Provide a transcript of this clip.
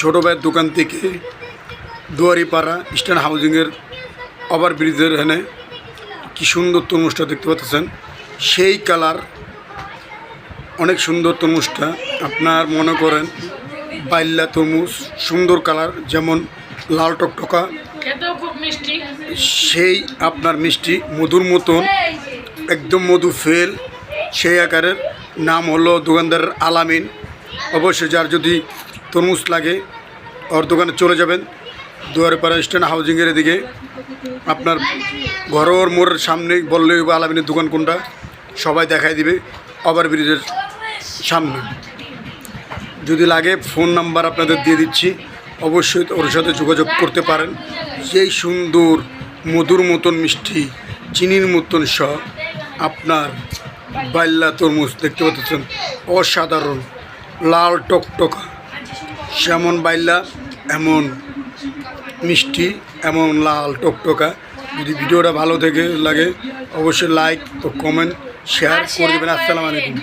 ছোটো ভাইয়ের দোকান থেকে দুয়ারিপাড়া ইস্টার্ন হাউজিংয়ের ওভারব্রিজের এখানে কি সুন্দর তরমুজটা দেখতে পাচ্ছেন। সেই কালার অনেক সুন্দর তরমুজটা। আপনার মনে করেন বাইল্লা তরমুজ, সুন্দর কালার, যেমন লাল টকটকা, সেই আপনার মিষ্টি মধুর মতন, একদম মধু ফেল সেই আকারের। নাম হলো দোকানদারের আলামিন। অবশ্যই যার যদি তরমুজ লাগে ওর দোকানে চলে যাবেন। দুয়ারপাড়া ইস্টার্ন হাউজিংয়ের এদিকে আপনার ঘরোর মোড়ের সামনে বললে আলামিনের দোকান কোনটা সবাই দেখাই দিবে, ওভারব্রিজের সামনে। যদি লাগে ফোন নাম্বার আপনাদের দিয়ে দিচ্ছি, অবশ্যই ওর সাথে যোগাযোগ করতে পারেন। যেই সুন্দর মধুর মতন মিষ্টি, চিনির মতন সব আপনার বাইল্লা তরমুজ দেখতে পাচ্ছেন, অসাধারণ লাল টকটকা, যেমন বাইল্লা এমন মিষ্টি, এমন লাল টকটকা। যদি ভিডিওটা ভালো থেকে লাগে অবশ্যই লাইক ও কমেন্ট শেয়ার করে দেবেন। আসসালামু আলাইকুম।